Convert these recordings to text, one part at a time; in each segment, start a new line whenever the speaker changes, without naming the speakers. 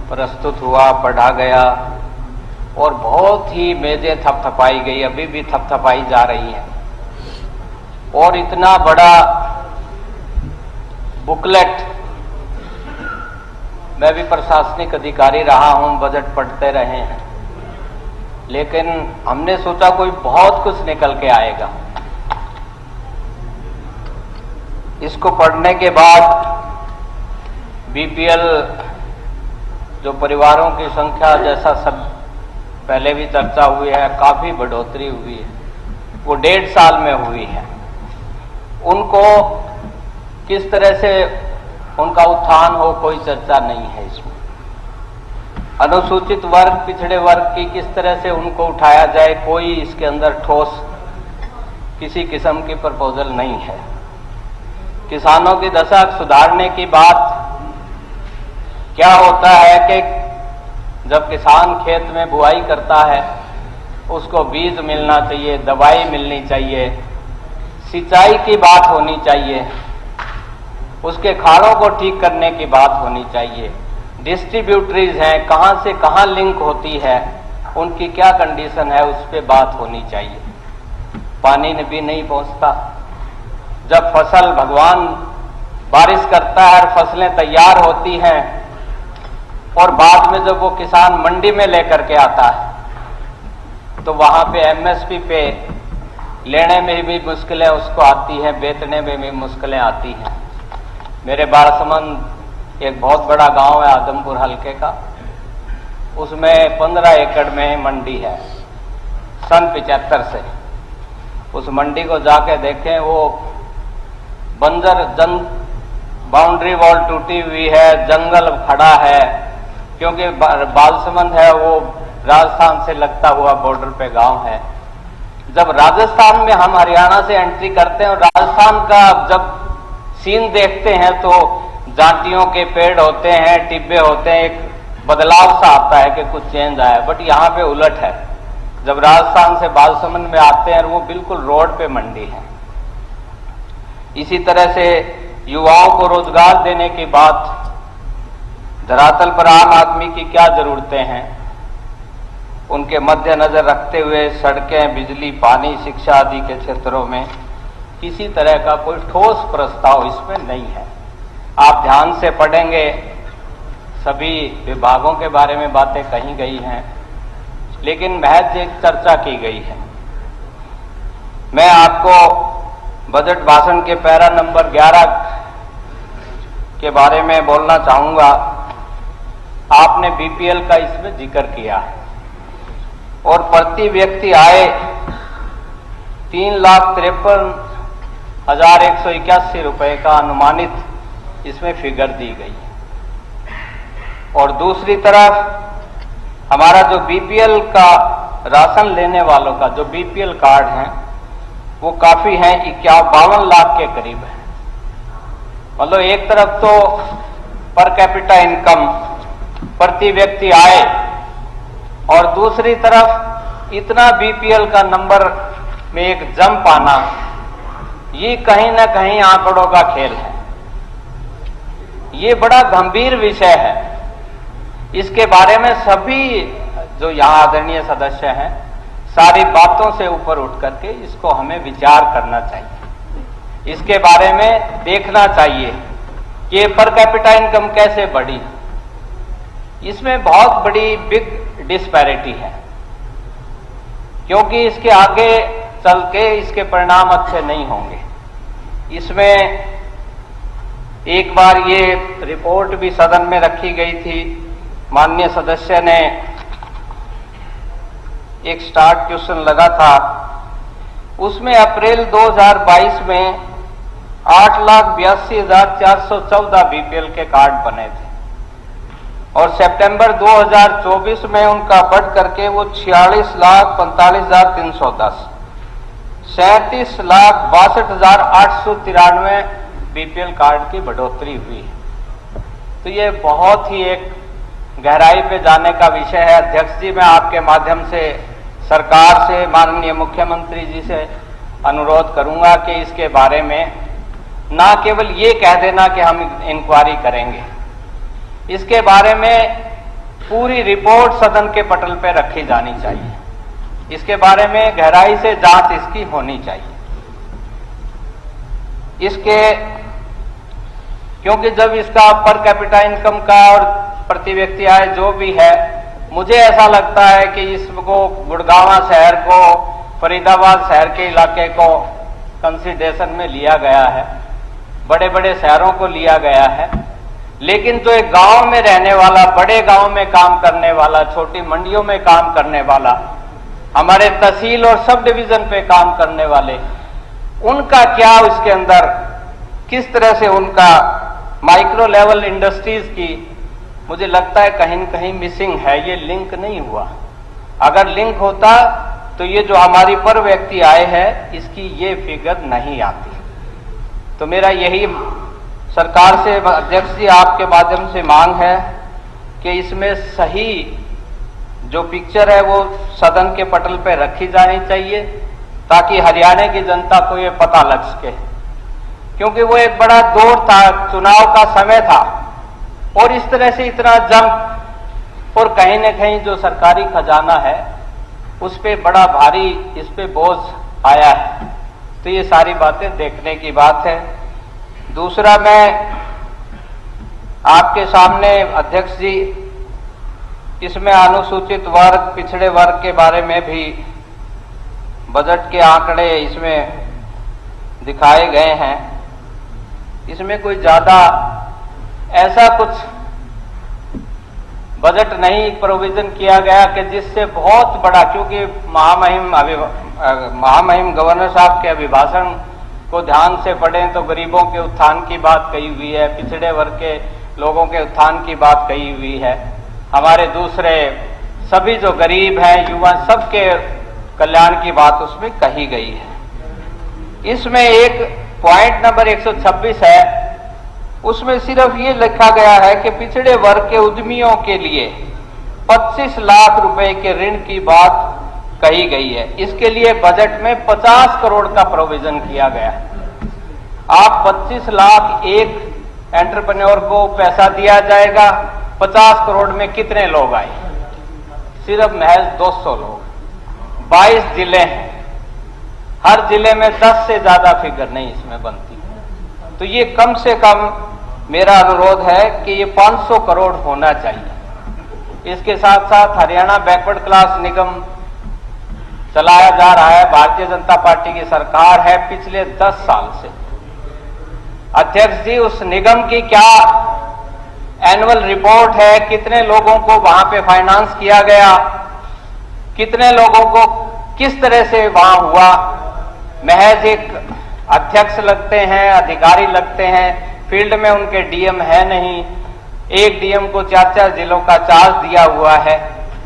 प्रस्तुत हुआ, पढ़ा गया और बहुत ही मेजें थपथपाई गई, अभी भी थपथपाई जा रही हैं। और इतना बड़ा बुकलेट, मैं भी प्रशासनिक अधिकारी रहा हूं, बजट पढ़ते रहे हैं, लेकिन हमने सोचा कोई बहुत कुछ निकल के आएगा। इसको पढ़ने के बाद बीपीएल जो परिवारों की संख्या, जैसा सब पहले भी चर्चा हुई है, काफी बढ़ोतरी हुई है, वो 1.5 साल में हुई है। उनको किस तरह से उनका उत्थान हो, कोई चर्चा नहीं है इसमें। अनुसूचित वर्ग, पिछड़े वर्ग की किस तरह से उनको उठाया जाए, कोई इसके अंदर ठोस किसी किस्म की प्रपोजल नहीं है। किसानों की दशा सुधारने की बात, क्या होता है कि जब किसान खेत में बुआई करता है, उसको बीज मिलना चाहिए, दवाई मिलनी चाहिए, सिंचाई की बात होनी चाहिए, उसके खाड़ों को ठीक करने की बात होनी चाहिए। डिस्ट्रीब्यूटरीज हैं, कहां से कहां लिंक होती है, उनकी क्या कंडीशन है, उस पर बात होनी चाहिए। पानी भी नहीं पहुंचता। जब फसल भगवान बारिश करता है और फसलें तैयार होती हैं, और बाद में जब वो किसान मंडी में लेकर के आता है, तो वहां पे एमएसपी पे लेने में भी मुश्किलें उसको आती हैं, बेचने में भी मुश्किलें आती हैं। मेरे बालसमंद एक बहुत बड़ा गांव है आदमपुर हलके का, उसमें 15 एकड़ में मंडी है सन 75 से। उस मंडी को जाके देखें, वो बंजर बाउंड्री वॉल टूटी हुई है, जंगल खड़ा है, क्योंकि बालसमंद है वो राजस्थान से लगता हुआ बॉर्डर पे गांव है। जब राजस्थान में हम हरियाणा से एंट्री करते हैं और राजस्थान का जब सीन देखते हैं, तो जांटियों के पेड़ होते हैं, टिब्बे होते हैं, एक बदलाव सा आता है कि कुछ चेंज आया। बट यहाँ पे उलट है। जब राजस्थान से बालसमंद में आते हैं, वो बिल्कुल रोड पे मंडी है। इसी तरह से युवाओं को रोजगार देने की बात, धरातल पर आम आदमी की क्या जरूरतें हैं, उनके मद्देनजर रखते हुए सड़कें, बिजली, पानी, शिक्षा आदि के क्षेत्रों में किसी तरह का कोई ठोस प्रस्ताव इसमें नहीं है। आप ध्यान से पढ़ेंगे, सभी विभागों के बारे में बातें कही गई हैं, लेकिन महज एक चर्चा की गई है। मैं आपको बजट भाषण के पैरा नंबर 11 के बारे में बोलना चाहूंगा। आपने बीपीएल का इसमें जिक्र किया है और प्रति व्यक्ति आय 3,53,181 रुपए का अनुमानित इसमें फिगर दी गई है। और दूसरी तरफ हमारा जो बीपीएल का राशन लेने वालों का जो बीपीएल कार्ड है, वो काफी है, 52 लाख के करीब है। मतलब एक तरफ तो पर कैपिटा इनकम, प्रति व्यक्ति आय, और दूसरी तरफ इतना बीपीएल का नंबर में एक जंप आना, ये कहीं ना कहीं आंकड़ों का खेल है। ये बड़ा गंभीर विषय है। इसके बारे में सभी जो यहां आदरणीय सदस्य हैं, सारी बातों से ऊपर उठ करके इसको हमें विचार करना चाहिए। इसके बारे में देखना चाहिए कि पर कैपिटा इनकम कैसे बढ़ी। इसमें बहुत बड़ी बिग डिस्पैरिटी है, क्योंकि इसके आगे चल के इसके परिणाम अच्छे नहीं होंगे। इसमें एक बार ये रिपोर्ट भी सदन में रखी गई थी, माननीय सदस्य ने एक स्टार्ट क्वेश्चन लगा था, उसमें अप्रैल 2022 में 8,82,414 बीपीएल के कार्ड बने थे और सितंबर 2024 में उनका बढ़ करके वो 46,45,310, 37,62,893 बीपीएल कार्ड की बढ़ोतरी हुई है। तो ये बहुत ही एक गहराई पे जाने का विषय है। अध्यक्ष जी, मैं आपके माध्यम से सरकार से, माननीय मुख्यमंत्री जी से अनुरोध करूंगा कि इसके बारे में ना केवल ये कह देना कि हम इंक्वायरी करेंगे, इसके बारे में पूरी रिपोर्ट सदन के पटल पर रखी जानी चाहिए। इसके बारे में गहराई से जांच इसकी होनी चाहिए। इसके क्योंकि जब इसका पर कैपिटा इनकम का और प्रति व्यक्ति आय जो भी है, मुझे ऐसा लगता है कि इसको गुड़गांव शहर को, फरीदाबाद शहर के इलाके को कंसिडरेशन में लिया गया है, बड़े बड़े शहरों को लिया गया है। लेकिन जो एक गांव में रहने वाला, बड़े गांव में काम करने वाला, छोटी मंडियों में काम करने वाला, हमारे तहसील और सब डिवीजन पे काम करने वाले, उनका क्या इसके अंदर किस तरह से उनका माइक्रो लेवल इंडस्ट्रीज की, मुझे लगता है कहीं न कहीं मिसिंग है, ये लिंक नहीं हुआ। अगर लिंक होता तो ये जो हमारी पर व्यक्ति आय है इसकी ये फिगर नहीं आती। तो मेरा यही सरकार से, अध्यक्ष जी आपके माध्यम से मांग है कि इसमें सही जो पिक्चर है वो सदन के पटल पर रखी जानी चाहिए, ताकि हरियाणा की जनता को ये पता लग सके। क्योंकि वो एक बड़ा दौर था, चुनाव का समय था, और इस तरह से इतना जंग, और कहीं न कहीं जो सरकारी खजाना है उस पे बड़ा भारी, इस पे बोझ आया है। तो ये सारी बातें देखने की बात है। दूसरा, मैं आपके सामने अध्यक्ष जी, इसमें अनुसूचित वर्ग, पिछड़े वर्ग के बारे में भी बजट के आंकड़े इसमें दिखाए गए हैं। इसमें कोई ज्यादा ऐसा कुछ बजट नहीं प्रोविजन किया गया कि जिससे बहुत बड़ा, क्योंकि महामहिम गवर्नर साहब के अभिभाषण को ध्यान से पढ़ें तो गरीबों के उत्थान की बात कही हुई है, पिछड़े वर्ग के लोगों के उत्थान की बात कही हुई है, हमारे दूसरे सभी जो गरीब हैं, युवा, सबके कल्याण की बात उसमें कही गई है। इसमें एक पॉइंट नंबर 126 है, उसमें सिर्फ ये लिखा गया है कि पिछड़े वर्ग के उद्यमियों के लिए 25 लाख रुपए के ऋण की बात कही गई है। इसके लिए बजट में 50 करोड़ का प्रोविजन किया गया है। आप 25 लाख एक एंटरप्रेन्योर को पैसा दिया जाएगा, 50 करोड़ में कितने लोग आए? सिर्फ महज 200 लोग। 22 जिले हैं, हर जिले में 10 से ज्यादा फिगर नहीं इसमें बनती। तो ये कम से कम मेरा अनुरोध है कि ये 500 करोड़ होना चाहिए। इसके साथ साथ हरियाणा बैकवर्ड क्लास निगम चलाया जा रहा है, भारतीय जनता पार्टी की सरकार है पिछले 10 साल से। अध्यक्ष जी, उस निगम की क्या एनुअल रिपोर्ट है? कितने लोगों को वहां पे फाइनेंस किया गया, कितने लोगों को किस तरह से वहां हुआ? महज एक अध्यक्ष लगते हैं, अधिकारी लगते हैं, फील्ड में उनके डीएम है नहीं, एक डीएम को 4-4 जिलों का चार्ज दिया हुआ है।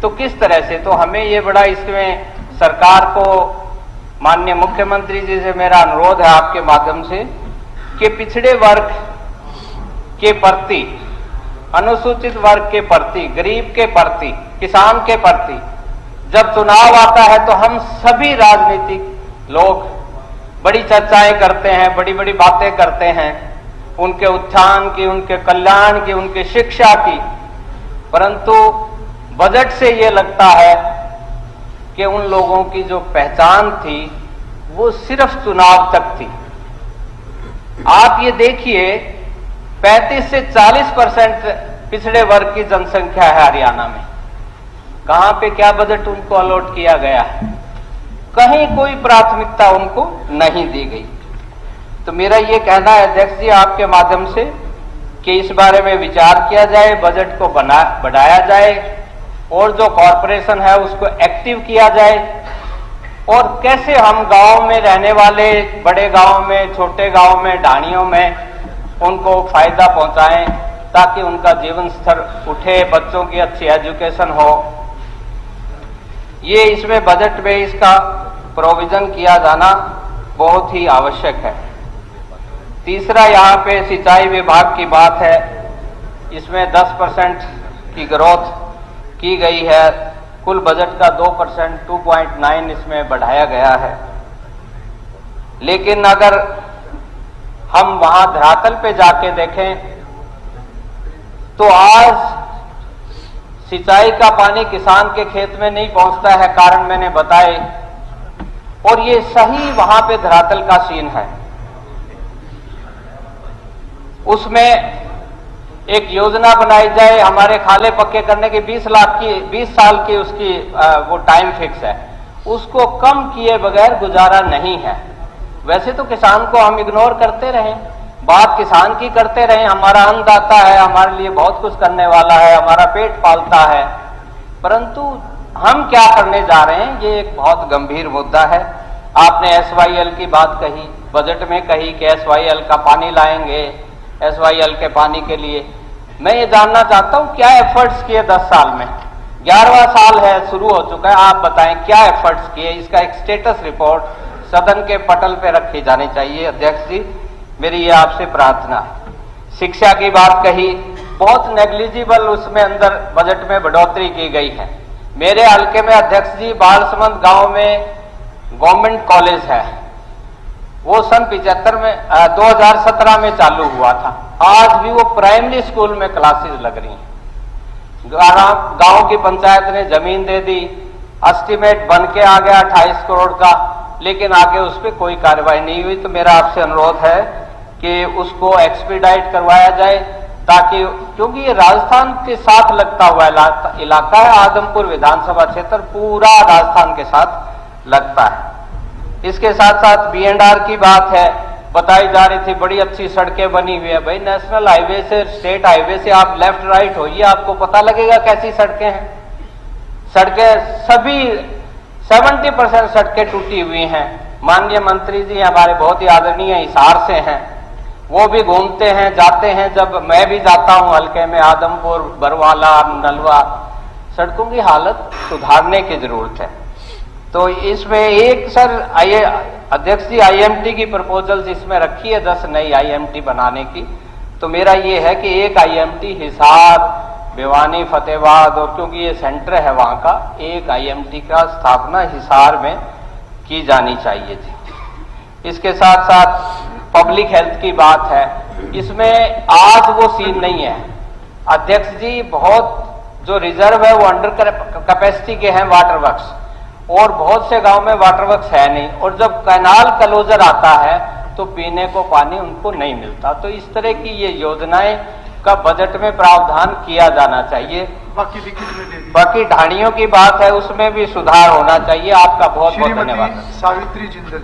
तो किस तरह से? तो हमें ये बड़ा, इसमें सरकार को, माननीय मुख्यमंत्री जी से मेरा अनुरोध है आपके माध्यम से कि पिछड़े वर्ग के प्रति, अनुसूचित वर्ग के प्रति, गरीब के प्रति, किसान के प्रति जब चुनाव आता है तो हम सभी राजनीतिक लोग बड़ी चर्चाएं करते हैं, बड़ी बड़ी बातें करते हैं उनके उत्थान की, उनके कल्याण की, उनके शिक्षा की, परंतु बजट से ये लगता है कि उन लोगों की जो पहचान थी वो सिर्फ चुनाव तक थी। आप ये देखिए, 35 से 40% पिछड़े वर्ग की जनसंख्या है हरियाणा में। कहां पे क्या बजट उनको अलॉट किया गया है? कहीं कोई प्राथमिकता उनको नहीं दी गई। तो मेरा ये कहना है अध्यक्ष जी आपके माध्यम से कि इस बारे में विचार किया जाए, बजट को बढ़ाया जाए, और जो कॉरपोरेशन है उसको एक्टिव किया जाए, और कैसे हम गांव में रहने वाले, बड़े गांव में, छोटे गांव में, ढाणियों में उनको फायदा पहुंचाएं ताकि उनका जीवन स्तर उठे, बच्चों की अच्छी एजुकेशन हो। ये इसमें बजट में इसका प्रोविजन किया जाना बहुत ही आवश्यक है। तीसरा, यहाँ पे सिंचाई विभाग की बात है, इसमें 10% की ग्रोथ की गई है, कुल बजट का 2%, 2.9 इसमें बढ़ाया गया है। लेकिन अगर हम वहां धरातल पे जाके देखें तो आज सिंचाई का पानी किसान के खेत में नहीं पहुंचता है, कारण मैंने बताए। और ये सही वहां पे धरातल का सीन है। उसमें एक योजना बनाई जाए, हमारे खाले पक्के करने की 20 साल की उसकी वो टाइम फिक्स है, उसको कम किए बगैर गुजारा नहीं है। वैसे तो किसान को हम इग्नोर करते रहे, बात किसान की करते रहे, हमारा अन्नदाता है, हमारे लिए बहुत कुछ करने वाला है, हमारा पेट पालता है, परंतु हम क्या करने जा रहे हैं, ये एक बहुत गंभीर मुद्दा है। आपने SYL की बात कही, बजट में कही कि SYL का पानी लाएंगे, SYL के पानी के लिए। मैं ये जानना चाहता हूं क्या एफर्ट्स किए 10 साल में। 11वां साल है, शुरू हो चुका है, आप बताएं क्या एफर्ट्स किए। इसका एक स्टेटस रिपोर्ट सदन के पटल पे रखी जानी चाहिए। अध्यक्ष जी, मेरी ये आपसे प्रार्थना है। शिक्षा की बात कही, बहुत नेग्लिजिबल उसमें अंदर बजट में बढ़ोतरी की गई है। मेरे हल्के में अध्यक्ष जी बालसमंद गांव में गवर्नमेंट कॉलेज है, वो सन 2017 में चालू हुआ था। आज भी वो प्राइमरी स्कूल में क्लासेस लग रही हैं। गांव की पंचायत ने जमीन दे दी, एस्टीमेट बन के आ गया 28 करोड़ का, लेकिन आगे उस पर कोई कार्रवाई नहीं हुई। तो मेरा आपसे अनुरोध है कि उसको एक्सपीडाइट करवाया जाए, ताकि, क्योंकि ये राजस्थान के साथ लगता हुआ इलाका है, आदमपुर विधानसभा क्षेत्र पूरा राजस्थान के साथ लगता है। इसके साथ साथ B&R की बात है, बताई जा रही थी बड़ी अच्छी सड़कें बनी हुई है। भाई, नेशनल हाईवे से, स्टेट हाईवे से आप लेफ्ट राइट होइए, आपको पता लगेगा कैसी सड़कें हैं। सड़कें सभी 70% सड़कें टूटी हुई हैं। माननीय मंत्री जी हमारे बहुत ही आदरणीय हिसार से हैं, वो भी घूमते हैं, जाते हैं। जब मैं भी जाता हूं हल्के में, आदमपुर, बरवाला, नलवा, सड़कों की हालत सुधारने की जरूरत है। तो इसमें एक सर अध्यक्ष जी IMT की प्रपोजल्स इसमें रखी है, 10 नई IMT बनाने की। तो मेरा ये है कि एक IMT हिसार, भिवानी, फतेहाबाद, और क्योंकि ये सेंटर है वहां का, एक IMT का स्थापना हिसार में की जानी चाहिए थी। इसके साथ साथ पब्लिक हेल्थ की बात है, इसमें आज वो सीन नहीं है अध्यक्ष जी। बहुत जो रिजर्व है वो अंडर कैपेसिटी के हैं वाटर वर्क्स, और बहुत से गांव में वाटर वर्क्स है नहीं, और जब कैनाल क्लोजर आता है तो पीने को पानी उनको नहीं मिलता। तो इस तरह की ये योजनाएं का बजट में प्रावधान किया जाना चाहिए। बाकी ढाणियों की बात है, उसमें भी सुधार होना चाहिए। आपका बहुत बहुत धन्यवाद।
सावित्री जिंदल।